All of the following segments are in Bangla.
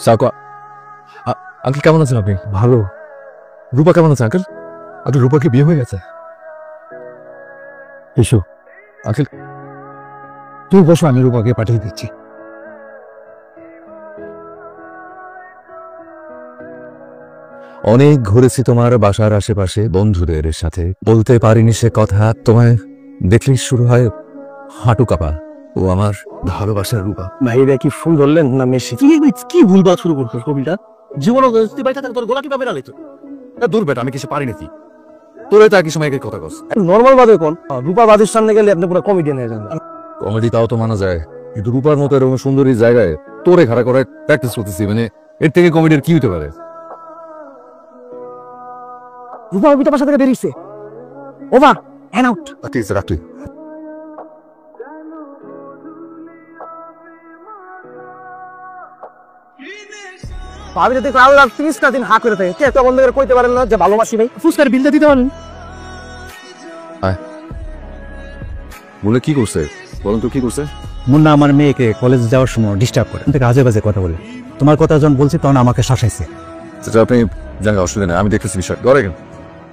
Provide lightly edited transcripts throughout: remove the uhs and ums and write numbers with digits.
সাকো আঙ্কেল কেমন আছেন আপনি? ভালো। রূপা কেমন আছে আঙ্কেল? আঙ্কেল রূপাকে বিয়ে হয়ে গেছে? এসো আঙ্কেল তুই বসো, আমি রূপাকে পাঠিয়ে দিচ্ছি। অনেক ঘুরেছি তোমার বাসার আশেপাশে বন্ধুদের সাথে, বলতে পারিনি সে কথা, তোমায় দেখলেই শুরু হয় হাঁটু কাঁপা। ও আমার ভালোবাসার রূপা। ভাইরা কি ফুল ধরলেন না মেশি? কি ভুলভাল শুরু করছো কবিতা? জীবনে তোর গোলা কিভাবে রাখতো? দূর বেটা, আমি কিছু পারি নাকি? তোরে তা কি সময় কথা কস? নর্মাল বাদে কোন রূপা বাদের সামনে গেলে আপনি পুরো কমেডিয়ান হয়ে যান। কমেডি তাও তো মানা যায়, কিন্তু রূপার মতো এরকম সুন্দরী জায়গায় তোরে খাড়া করে প্র্যাকটিস করতেছি, মানে এর থেকে কমেডির কি হতে পারে? রূপা অবিতা বাসা থেকে বেরিয়েছে। Over and out. ঠিক আছে, রাখ তুই। ভাবি যদি ক্রাউড আর 30টা দিন হা করে থাকে, কে তো বন্ধ করে কইতে পারেন না যে ভালোবাসি ভাই? ফুসকার বিলটা দিতে পারেন। বলে কি করছে বলুন তো, কি করছে? মুন্না আমার মেয়েকে কলেজ যাওয়ার সময় ডিস্টার্ব করে, থেকে আজে বাজে কথা বলে। তোমার কথা যখন বলছি তখন আমাকে শাসাইছে। সেটা আপনি জানেন, অসুবিধা নেই, আমি দেখতেছি বিষয়। ঘরে কেন?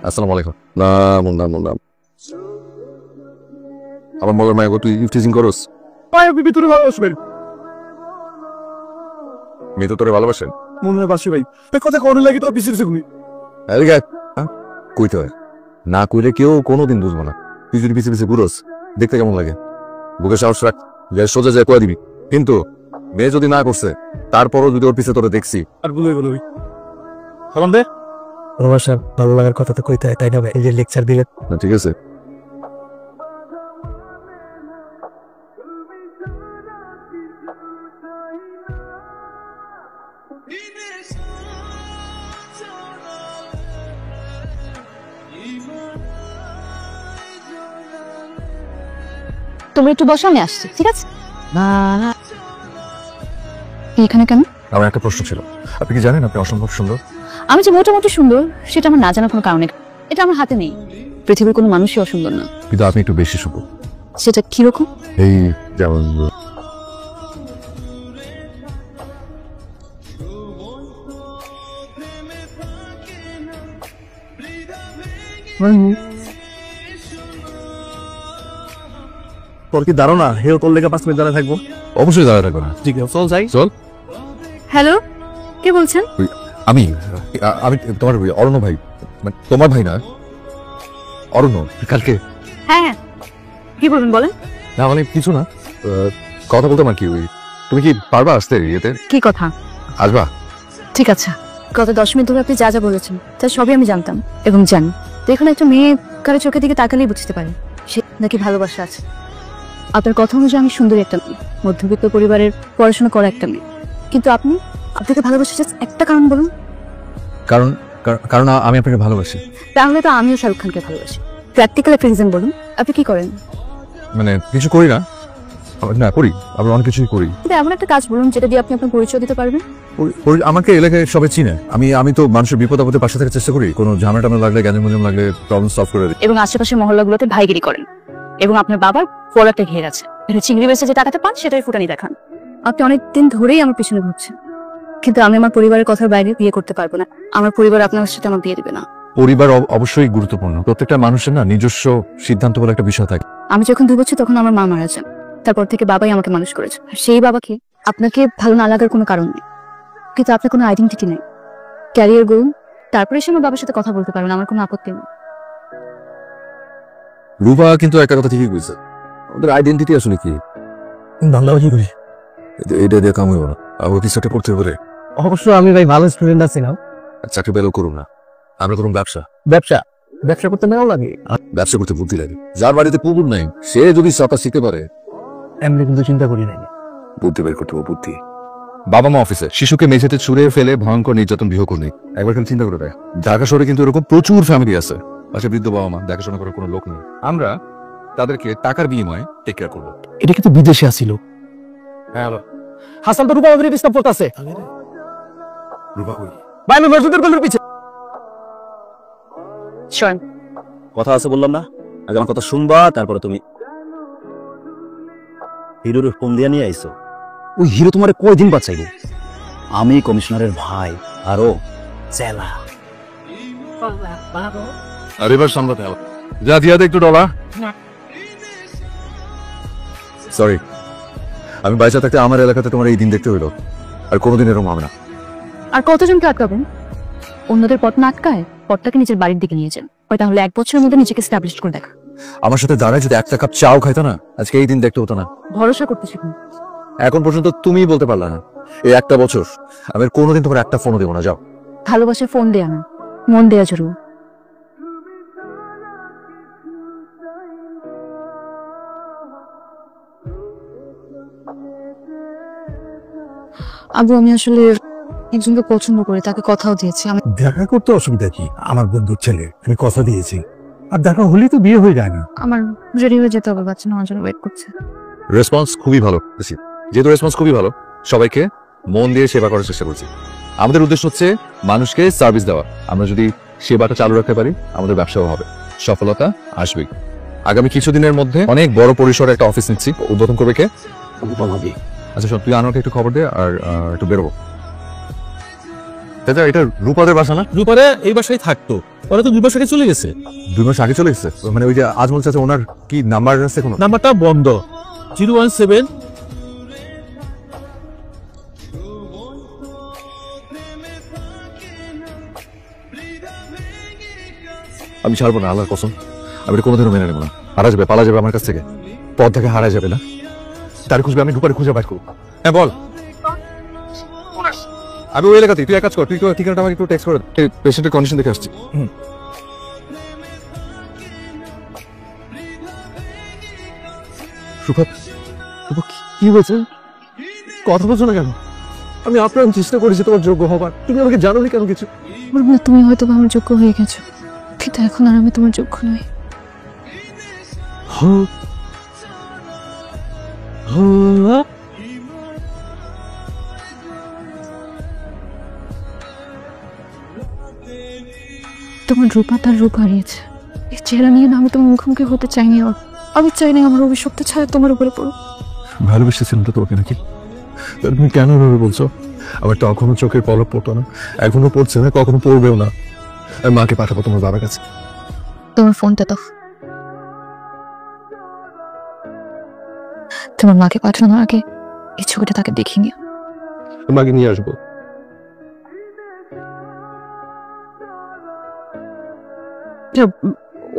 আসসালামু আলাইকুম। না মুন্না মুন্না আমার মগর মায়া তুই ইফটিজিং করস? পায়ে বিবি তোরে ভালোবাসবেন। মেয়ে তো তোরে ভালোবাসেন। মনে বাসি ভাই এই কথা কোন লাগি তো বিসিরছে তুমি। কইতে হয় না, কইলে কেউ কোনোদিন বুঝবো না। তুই যদি পিছিয়ে পিছিয়ে ঘুরোস, দেখতে কেমন লাগে? বুকে সাহস রাখ, সোজা যায় কয়ে দিবি। কিন্তু মেয়ে যদি না করছে, তারপরও যদি ওর পিছিয়ে তোরে দেখছি আর বলে বলে সালাম দে। ভালোবাসা ভালো লাগার কথা তো কইতে হয়, তাই না ভাই? এই যে লেকচার দিলে না, ঠিক আছে। তুমি একটু বসো, আমি আসছি, ঠিক আছে? এখানে কেন? আমার একটা প্রশ্ন ছিল, আপনি কি জানেন আপনি অসম্ভব সুন্দর? আমি যে মোটামুটি সুন্দর সেটা আমার না জানার কোনো কারণে, এটা আমার হাতে নেই। পৃথিবীর কোনো মানুষই অসুন্দর না, কিন্তু আপনি একটু বেশি সুন্দর। সেটা কিরকম? এই যেমন তোর কি দাঁড়ো না? হেও তোর লেগে 5 মিনিট দাঁড়ায় থাকবো। অবশ্যই দাঁড়ায় থাকবে না। ঠিক আছে চল যাই। চল। হ্যালো, কে বলছেন? আমি আমি তোমার অরণ্য ভাই, মানে তোমার ভাই না, অরণ্য। কালকে হ্যাঁ, কি বলবেন বলেন। না মানে কিছু না, কথা বলতে আমার কি, তুমি কি পারবা আসতে ইয়েতে? কি কথা? আসবা? ঠিক আছে। গত 10 মিনিট ধরে আপনি যা যা বলেছেন তা সবই আমি জানতাম এবং জানি। দেখুন, একটা মেয়ে কারো চোখের দিকে তাকালেই বুঝতে পারে সে নাকি ভালোবাসা আছে। আপনার কথা অনুযায়ী আমি সুন্দরী একটা মেয়ে, মধ্যবিত্ত পরিবারের পড়াশোনা করা একটা মেয়ে, কিন্তু আপনি আপনাকে ভালোবাসা একটা কারণ বলুন। কারণ কারণ আমি আপনাকে ভালোবাসি। তাহলে তো আমিও শাহরুখ খানকে ভালোবাসি। প্র্যাকটিক্যাল একটা রিজন বলুন, আপনি কি করেন? মানে কিছু করি না, না করি, আবার অনেক কিছুই করি। কিন্তু এমন একটা কাজ বলুন যেটা দিয়ে আপনি আপনার পরিচয় দিতে পারবেন। আমাকে এলাকায় সবাই চিনে। আমি তো মানুষের বিপদ আপদে পাশে থাকার চেষ্টা করি, কোনো ঝামেলা টামেলা লাগলে, গ্যাঞ্জাম লাগলে প্রবলেম সলভ করে দিই। এবং আশেপাশের মহল্লাগুলোতে ভাইগিরি করেন এবং আপনার বাবার পড়াতে ঘের আছে, এটা চিংড়ি বেচে যে টাকাতে পান সেটাই ফুটানি দেখান। আপনি অনেকদিন ধরেই আমার পিছনে ঘুরছেন, কিন্তু আমি আমার পরিবারের কথার বাইরে বিয়ে করতে পারবো না। আমার পরিবার আপনার সাথে আমার বিয়ে দেবে না। পরিবার অবশ্যই গুরুত্বপূর্ণ, প্রত্যেকটা মানুষের না নিজস্ব সিদ্ধান্ত বলে একটা বিষয় থাকে। আমি যখন 2 বছর তখন আমার মা মারা যান, তারপর থেকে বাবাই আমাকে মানুষ করেছে। আর সেই বাবাকে আপনাকে ভালো না লাগার কোনো কারণ নেই, কিন্তু আপনার কোনো আইডেন্টিটি নেই, ক্যারিয়ার গোল, তারপরে এসে আমার বাবার সাথে কথা বলতে পারবেন, আমার কোনো আপত্তি নেই। রূপা কিন্তু একটা কথা ঠিকই কইছে, আমাদের আইডেন্টিটি আসলে কি? ধান্দাবাজি করি এটা দিয়ে কাম হইব না, আবার কিছু একটা করতে পারে। অবশ্য আমি ভাই ভালো স্টুডেন্ট আছি না। চাকরি পেলেও করুন না, আমরা করুন ব্যবসা। ব্যবসা ব্যবসা করতে নাও লাগে, ব্যবসা করতে বুদ্ধি লাগে। যার বাড়িতে পুকুর নাই সে যদি সকাল শিখতে পারে, এমনি কিন্তু চিন্তা করি নাই। বুদ্ধি বের করতে হবে, বুদ্ধি। বাবা মা অফিসে শিশুকে মেঝেতে ছুঁড়ে ফেলে ভয়ঙ্কর নির্যাতন গৃহকর্মী নেই, একবার কিন্তু চিন্তা করে দেয়। ঢাকা শহরে কিন্তু এরকম প্রচুর ফ্যামিলি আছে, আচ্ছা বৃদ্ধ বাবা মা, দেখাশোনা করার কোনো লোক নেই। আমরা তাদেরকে টাকার বিনিময়ে টেক কেয়ার করবো। এটা কিন্তু বিদেশে আসিল। হ্যালো হাসান তো রূপা ওদের ডিস্টার্ব করতেছে। রূপা কই? ভাই আমি মসজিদের গলির পিছে। শোন, কথা আছে বললাম না, আগে আমার কথা শুনবা, তারপরে তুমি হিরোর ফোন দিয়ে নিয়ে আইছো। ওই হিরো তোমারে কয়দিন বাঁচাইবো? আমি কমিশনারের ভাই আরো চেলা। আর এবার সামলাতে হবে। যা দিয়া দে একটু ডলা। সরি, আমি বাইচা থাকতে আমার এলাকাতে তোমার এই দিন দেখতে হইলো, আর কোনোদিন এরকম হবে না। আর কতজনকে আটকাবেন? অন্যদের পথ না আটকায় পথটাকে নিজের বাড়ির দিকে নিয়ে যান। ওই তাহলে 1 বছরের মধ্যে নিজেকে স্টাবলিশ করে দেখা। আমার সাথে দাঁড়ায় যদি একটা কাপ চাও খাইতো না, আজকে এই দিন দেখতে হতো না। ভরসা করতে শিখুন। এখন পর্যন্ত তুমিই বলতে পারলা না এই একটা বছর আমি আর কোনোদিন তোমার একটা ফোনও দেবো না। যাও। ভালোবাসা ফোন দেয়া না, মন দেয়া জরুরি। আবু, আমি আসলে একজনকে পছন্দ করি, তাকে কথাও দিয়েছি। আমি দেখা করতে অসুবিধা কি? আমার বন্ধুর ছেলে, আমি কথা দিয়েছি। আর দেখা হলেই তো বিয়ে হয়ে যায় না? আমার রেডি হয়ে যেতে হবে, বাচ্চা নেওয়ার জন্য ওয়েট করছে। রেসপন্স খুবই ভালো। যেহেতু রেসপন্স খুবই ভালো, সবাইকে মন দিয়ে সেবা করার চেষ্টা করছি। আমাদের উদ্দেশ্য হচ্ছে মানুষকে সার্ভিস দেওয়া। আমরা যদি সেবাটা চালু রাখতে পারি, আমাদের ব্যবসাও হবে, সফলতা আসবেই। আগামী কিছুদিনের মধ্যে অনেক বড় পরিসরে একটা অফিস নিচ্ছি। উদ্বোধন করবে কে? আচ্ছা শোন, তুই আনোয়ারকে একটু খবর দে, আর একটু বেরোবো। দাদা, এটা রূপাদের বাসা না? রূপারে এই বাসায় থাকতো, ওরা তো 2 বছর আগে চলে গেছে। 2 মাস আগে চলে গেছে? মানে ওই যে আজমল চাচা, ওনার কি নাম্বার আছে কোনো? নাম্বারটা বন্ধ। 017। আমি ছাড়বো না, আল্লাহর কসম। আমি এটা কোনোদিনও মেনে নেবো না। হারা যাবে, পালা যাবে আমার কাছ থেকে, পথ থেকে হারা যাবে না। তার খুঁজবে, আমি রূপারে খুঁজে বাইর করবো। হ্যাঁ বল। আমি ওই এলাকাতেই, তুই এক কাজ কর, তুই ঠিকানাটা আমাকে একটু টেক্সট করে দে। পেশেন্টের কন্ডিশন দেখে আসছি। রূপা, কি হয়েছে? কথা বলছো না কেন? আমি আপ্রাণ চেষ্টা করেছি তোমার যোগ্য হবার, তুমি আমাকে জানোনি কেন কিছু? বলবো না, তুমি হয়তো আমার যোগ্য হয়ে গেছো, কিন্তু এখন আর আমি তোমার যোগ্য নই। তোমার রূপা তার রূপ হারিয়েছে। এই চেহারা নিয়ে না আমি তোমার মুখোমুখি হতে চাইনি। ওর আমি চাইনি আমার অভিশপ্ত ছায়া তোমার উপরে পড়ো। ভালোবেসেছিলাম তো তোমাকে নাকি? তুমি কেন ভাবে বলছো? আমার তখনও চোখের পলক পড়তো না, এখনো পড়ছে না, কখনো পড়বেও না। আমি মাকে পাঠাবো তোমার বাবার কাছে। তোমার ফোনটা দাও। তোমার মাকে পাঠানোর আগে এই ছবিটা তাকে দেখিয়ে নিও। মাকে নিয়ে আসবো।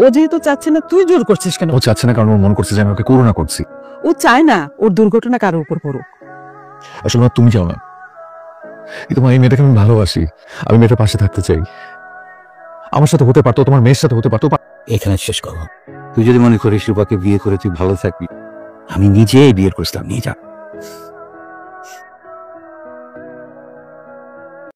ও যেহেতু চাচ্ছে না, তুই জোর করছিস কেন? ও চাচ্ছে না কারণ ও মনে করছে যে আমি ওকে করুণা করছি। ও চায় না ওর দুর্ঘটনা কারোর উপর পড়ুক। আসলে মা, তুমি চাও না, কিন্তু মা এই মেয়েটাকে আমি ভালোবাসি। আমি মেয়েটার পাশে থাকতে চাই। আমার সাথে হতে পারতো, তোমার মেয়ের সাথে হতে পারতো। এখানে শেষ করো। তুই যদি মনে করিস রূপাকে বিয়ে করে তুই ভালো থাকবি, আমি নিজেই বিয়ের করছিলাম, নিয়ে যা।